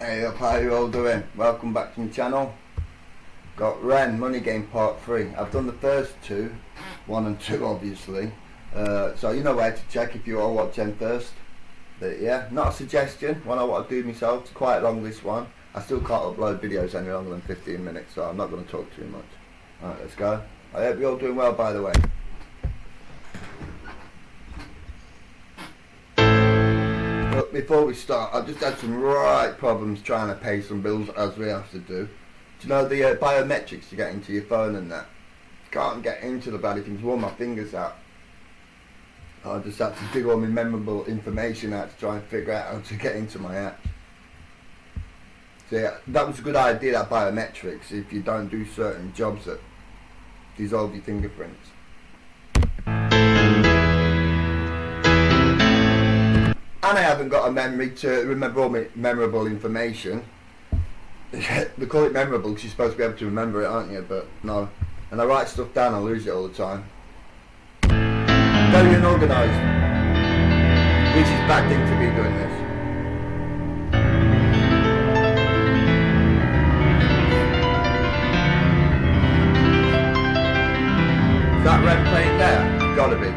Hey up, how you all doing? Welcome back to my channel. Got Ren Money Game Part 3. I've done the first two, 1 and 2 obviously. So you know where to check if you all watch them first. But yeah, not a suggestion, one I want to do myself. It's quite long, this one. I still can't upload videos any longer than 15 minutes, so I'm not going to talk too much. Alright, let's go. I hope you're all doing well, by the way. But before we start, I've just had some right problems trying to pay some bills, as we have to do. Do you know the biometrics to get into your phone and that? Can't get into the bloody things, worn my fingers out. I just had to dig all my memorable information out to try and figure out how to get into my app. So yeah, that was a good idea, that biometrics, if you don't do certain jobs that dissolve your fingerprints. And I haven't got a memory to remember all my memorable information. They call it memorable because you're supposed to be able to remember it, aren't you? But no. And I write stuff down, I lose it all the time. Very unorganised. Which is a bad thing to be doing this. Is that Ren playing there? Gotta be.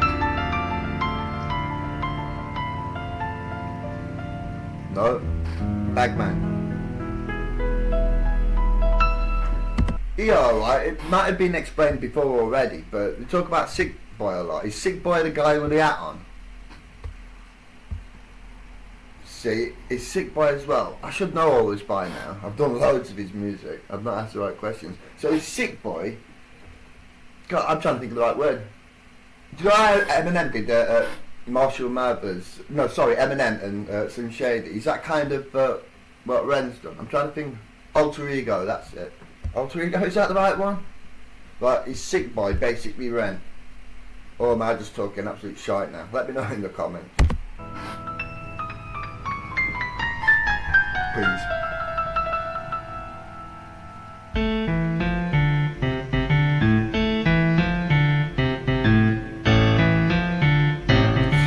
No. Bagman. Yeah, alright, it might have been explained before already, but we talk about Sick Boy a lot. Is Sick Boy the guy with the hat on? See, is Sick Boy as well? I should know all this by now. I've done loads of his music. I've not asked the right questions. So is Sick Boy... God, I'm trying to think of the right word. Do you know how Eminem did Marshall Mathers? No, sorry, Eminem and Slim Shady. Is that kind of what Ren's done? I'm trying to think. Alter Ego, that's it. Alter Ego, is that the right one? Like, is Sick Boy basically Ren? Or am I just talking absolute shite now? Let me know in the comments. Please.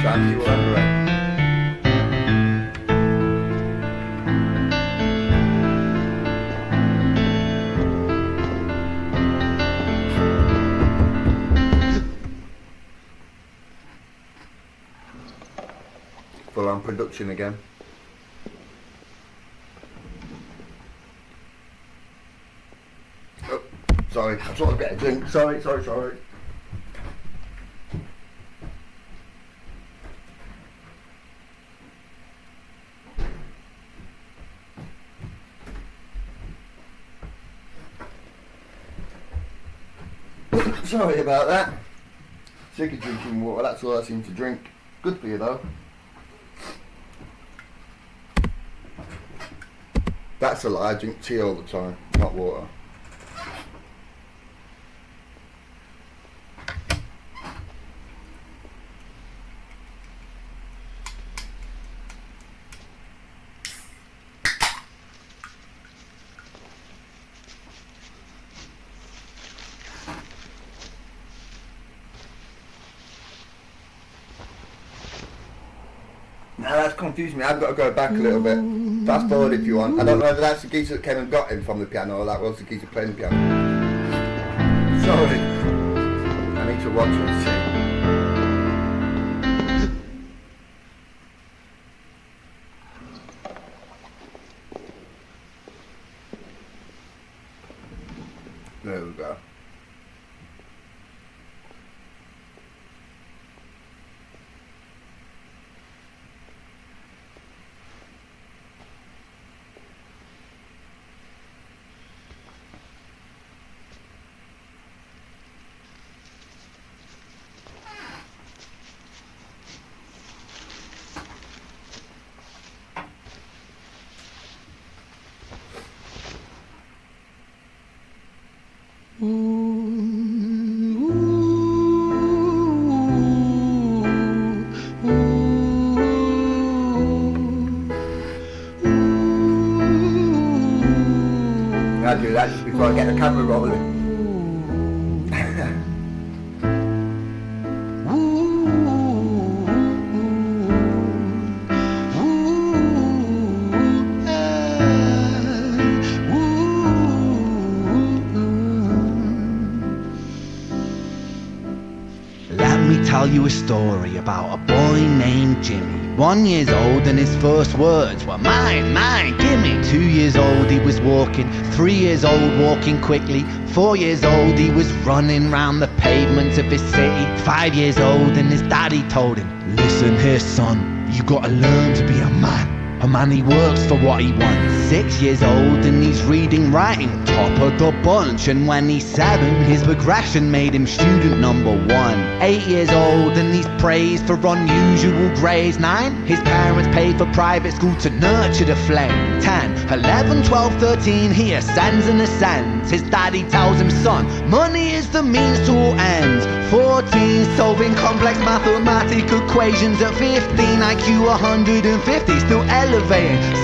Shanty will ever end. Full on production again. Oh, sorry, I thought I'd get a drink. Sorry. Sorry about that. Sick of drinking water, that's all I seem to drink. Good for you though. That's a lie, I drink tea all the time, not water. Now that's confused me, I've got to go back a little bit. Fast forward if you want. I don't know whether that's the geezer that came and got him from the piano or that was the geezer playing the piano. Sorry. I need to watch and see. There we go. I do that just before I get the camera rolling. Let me tell you a story about a boy named Jimmy. 1 year old and his first words were mine, mine, gimme. 2 years old he was walking, 3 years old walking quickly. 4 years old he was running round the pavements of his city. 5 years old and his daddy told him, listen here son, you gotta learn to be a man. A man, he works for what he wants. 6 years old and he's reading, writing, top of the bunch. And when he's 7, his progression made him student number 1. 8 years old and he's praised for unusual grades. 9, his parents paid for private school to nurture the flame. 10, 11, 12, 13, he ascends and ascends. His daddy tells him, son, money is the means to all ends. 14, solving complex mathematical equations. At 15, IQ 150, still elevating.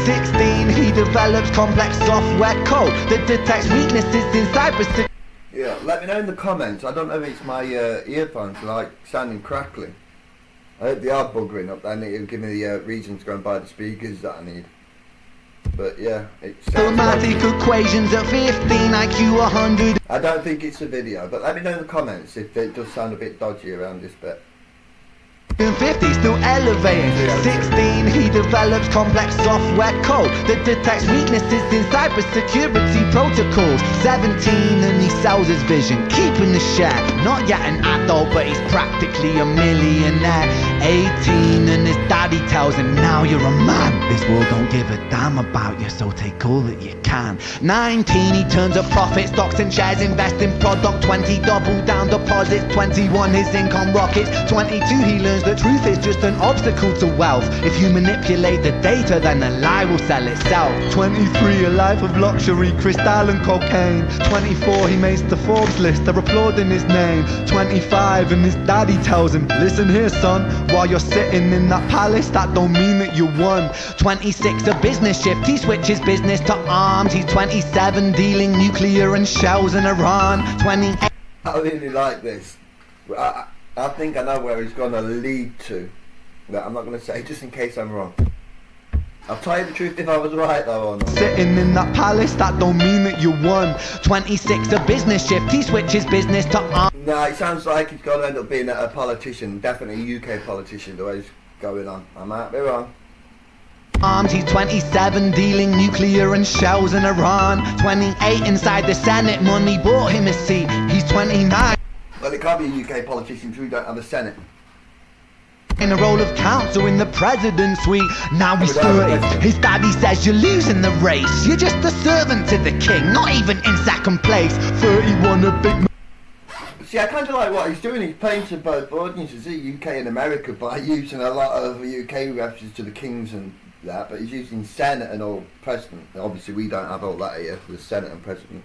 16, he develops complex software code that detects weaknesses in cybersecurity. Yeah, let me know in the comments. I don't know if it's my earphones like sounding crackly. I hope they are buggering up then. It'll give me the reason to go and buy the speakers that I need. But yeah, it's Mathematical equations at 15, IQ 100. I don't think it's a video, but let me know in the comments if it does sound a bit dodgy around this bit. 50, still elevating. 16, he develops complex software code that detects weaknesses in cybersecurity protocols. 17, and he sells his vision, keeping the share. Not yet an adult, but he's practically a millionaire. 18, and his daddy tells him, now you're a man. This world don't give a damn about you, so take all that you can. 19, he turns a profit, stocks and shares, invest in product. 20, double down deposits. 21, his income rockets. 22, he learns the truth is just an obstacle to wealth. If you manipulate the data, then the lie will sell itself. 23, a life of luxury, crystal and cocaine. 24, he makes the Forbes list, they're applauding his name. 25, and his daddy tells him, listen here son, while you're sitting in that palace, that don't mean that you won. 26, a business shift, he switches business to arms. He's 27, dealing nuclear and shells in Iran. 28. I really like this. I think I know where he's going to lead to. That I'm not going to say, just in case I'm wrong. I'll tell you the truth if I was right though or not. Sitting in that palace, that don't mean that you won. 26, a business shift, he switches business to arms. No, it sounds like he's going to end up being a politician. Definitely a UK politician, the way he's going on. I might be wrong. He's 27, dealing nuclear and shells in Iran. 28, inside the Senate, money bought him a seat. He's 29. Well, it can't be a UK politician because we don't have a Senate. In a role of counsel in the president's suite. Now he's 30. His daddy says you're losing the race. You're just a servant to the king, not even in second place. 31, a big... See, I kind of like what he's doing. He's playing to both audiences, UK and America, by using a lot of UK references to the kings and that, but he's using Senate and all president. Obviously, we don't have all that here, the Senate and president.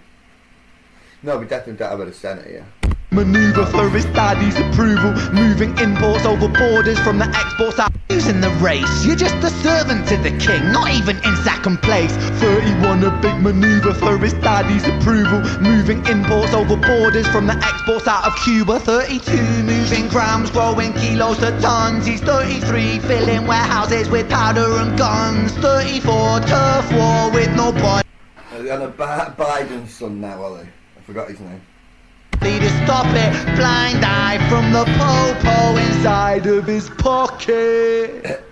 No, we definitely don't have a Senate here. Maneuver for his daddy's approval, moving imports over borders from the exports out. Losing the race, you're just a servant to the king, not even in second place. 31, a big maneuver for his daddy's approval, moving imports over borders from the exports out of Cuba. 32, moving grams, growing kilos to tons. He's 33, filling warehouses with powder and guns. 34, turf war with no boy. And Biden's son now, Ollie. I forgot his name. To stop it, blind eye from the po-po inside of his pocket.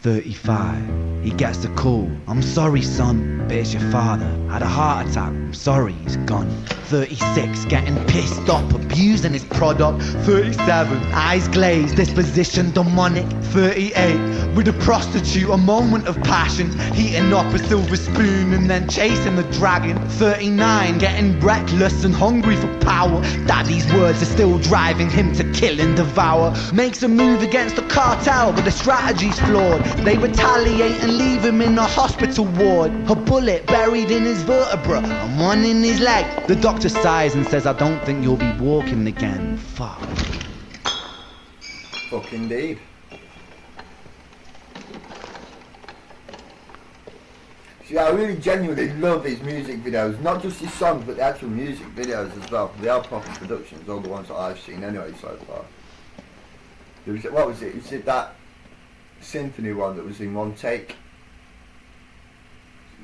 35, he gets a call. I'm sorry son, but it's your father. Had a heart attack, I'm sorry, he's gone. 36, getting pissed off, abusing his product. 37, eyes glazed, disposition demonic. 38, with a prostitute, a moment of passion, heating up a silver spoon and then chasing the dragon. 39, getting reckless and hungry for power. Daddy's words are still driving him to kill and devour. Makes a move against the cartel, but the strategy's flawed. They retaliate and leave him in a hospital ward. A bullet buried in his vertebra and one in his leg. The doctor sighs and says, I don't think you'll be walking again. Fuck. Fuck indeed. See, I really genuinely love his music videos. Not just his songs, but the actual music videos as well. They are proper productions, all the ones that I've seen anyway so far. What was it? Is it that symphony one that was in one take?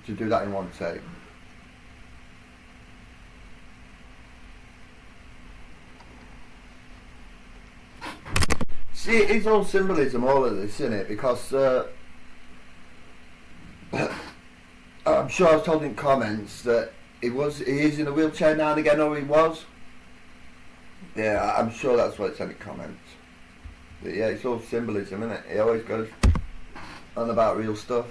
To do that in one take. See, it's all symbolism, all of this, isn't it? Because I'm sure I was told in comments that he is in a wheelchair now and again, or he was. Yeah, I'm sure that's what it said in comments. But yeah, it's all symbolism, isn't it? He always goes on about real stuff.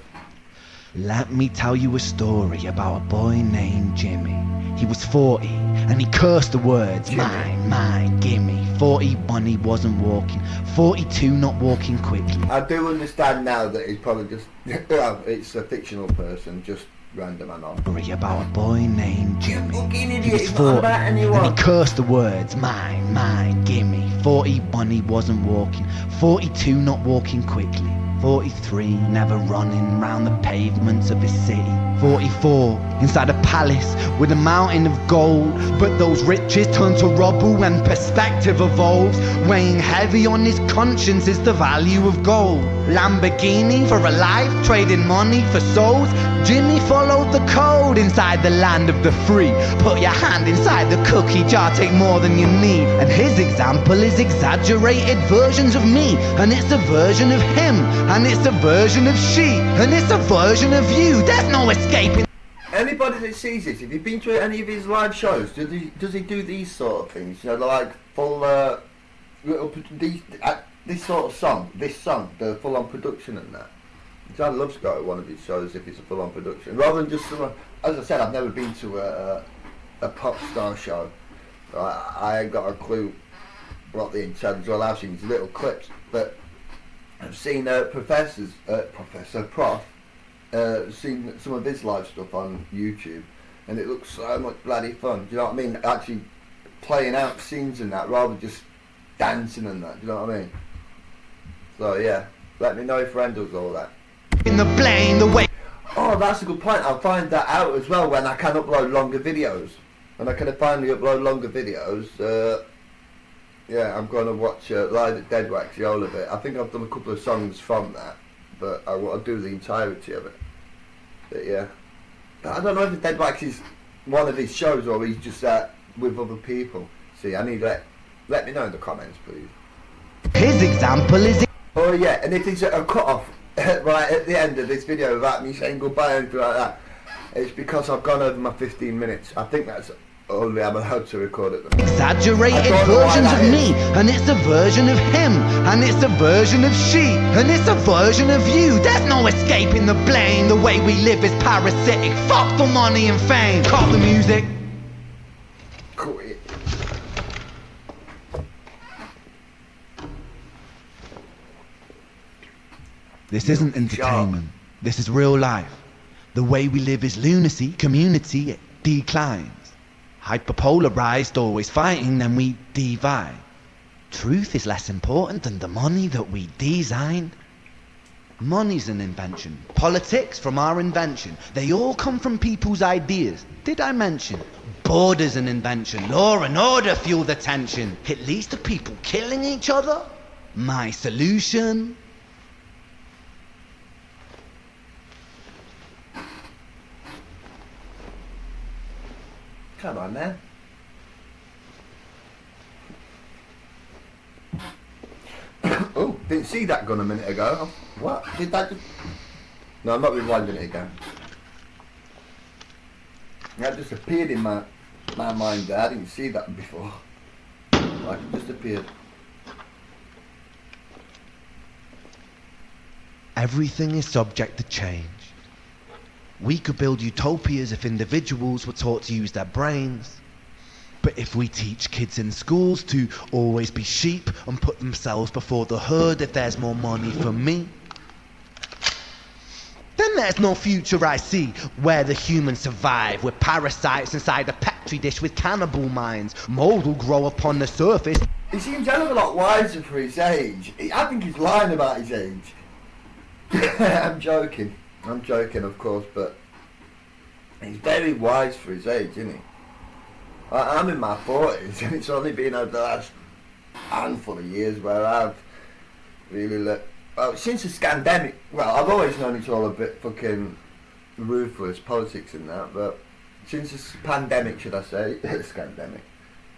Let me tell you a story about a boy named Jimmy. He was 40 and he cursed the words, Jimmy. mine, gimme. 41 he wasn't walking, 42 not walking quickly. I do understand now that he's probably just, well, it's a fictional person, just random and on. Story about a boy named Jimmy. Fucking He idiot, was he's not 40 about and anyone. he cursed the words, mine, gimme. 41 he wasn't walking, 42 not walking quickly. 43 never running round the pavements of his city. 44 inside a palace with a mountain of gold, but those riches turn to rubble when perspective evolves. Weighing heavy on his conscience is the value of gold. Lamborghini for a life, trading money for souls. Jimmy followed the code inside the land of the free. Put your hand inside the cookie jar, take more than you need. And his example is exaggerated versions of me, and it's a version of him, and it's a version of she, and it's a version of you. There's no escaping. Anybody that sees this, if you've been to any of his live shows, does he do these sort of things? You know, like full, this sort of song, the full-on production and that. I'd love to go to one of his shows if it's a full-on production, rather than just someone. As I said, I've never been to a pop star show. I ain't got a clue what the intent. All I've seen is little clips, but I've seen Prof. Seen some of his live stuff on YouTube, and it looks so much bloody fun. Do you know what I mean? Actually playing out scenes and that, rather than just dancing and that. Do you know what I mean? So yeah, let me know if Ren does all that. In the blame, the way. Oh, that's a good point. I'll find that out as well when I can upload longer videos. When I can finally upload longer videos, yeah, I'm going to watch Live at Dead Wax, the whole of it. I think I've done a couple of songs from that, but I want to do the entirety of it. But yeah, I don't know if the Dead Wax is one of his shows or he's just with other people. See, I need let me know in the comments, please. His example is. Oh yeah, and if there's a cut-off right at the end of this video without me saying goodbye or anything like that, it's because I've gone over my 15 minutes. I think that's only I'm allowed to record at the moment. Exaggerated versions of me, and it's a version of him, and it's a version of she, and it's a version of you. There's no escaping the blame. The way we live is parasitic. Fuck the money and fame. Call the music. Quit. This isn't entertainment. This is real life. The way we live is lunacy. Community it declines. Hyperpolarized, always fighting, then we divide. Truth is less important than the money that we design. Money's an invention. Politics from our invention. They all come from people's ideas. Did I mention? Border's an invention. Law and order fuel the tension. It leads to people killing each other. My solution? Come on, man. Oh, didn't see that gun a minute ago. What? Did that just... No, I'm not rewinding it again. That just appeared in my mind there. I didn't see that before. Like it just appeared. Everything is subject to change. We could build utopias if individuals were taught to use their brains. But if we teach kids in schools to always be sheep and put themselves before the herd if there's more money for me, then there's no future I see where the humans survive with parasites inside a petri dish with cannibal minds. Mold will grow upon the surface. He seems a hell of a lot wiser for his age. I think he's lying about his age. I'm joking, of course, but he's very wise for his age, isn't he? I'm in my 40s, and it's only been over the last handful of years where I've really well, since the scandemic, well, I've always known it's all a bit fucking ruthless politics and that, but since this pandemic, should I say,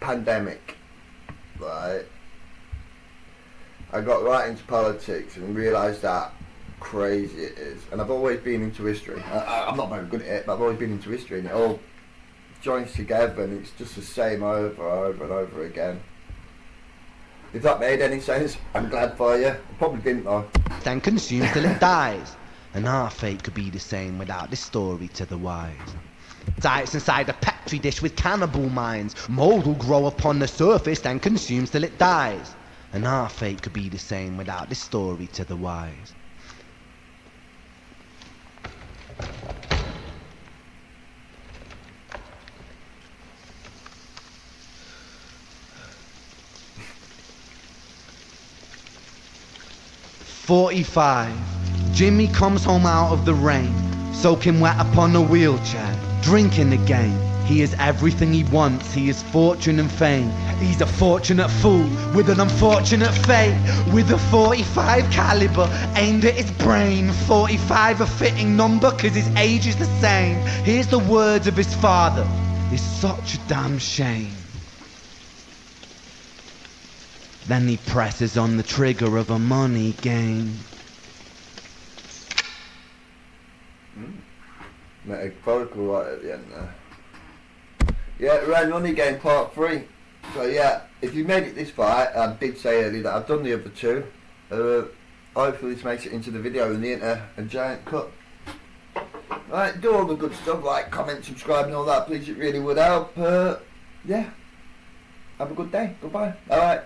pandemic, right, I got right into politics and realised how crazy it is. And I've always been into history. I'm not very good at it, but I've always been into history, and it all joins together, and it's just the same over and over again. If that made any sense, I'm glad for you. It probably didn't though. And consumes till it dies. And our fate could be the same without this story to the wise. Diets inside a petri dish with cannibal minds. Mold will grow upon the surface and consumes till it dies. And our fate could be the same without this story to the wise. "45. Jimmy comes home out of the rain, soaking wet upon a wheelchair, drinking again. He is everything he wants, he is fortune and fame. He's a fortunate fool with an unfortunate fate. With a 45 caliber aimed at his brain. 45 a fitting number cause his age is the same. Here's the words of his father, it's such a damn shame. Then he presses on the trigger of a money game." Metaphorical right at the end there. Yeah, Red Money Game Part 3. So yeah, if you made it this far, I did say earlier that I've done the other two. Hopefully this makes it into the video and into a giant cut. Right, do all the good stuff, like, comment, subscribe and all that, please, it really would help. Yeah, have a good day, goodbye, alright.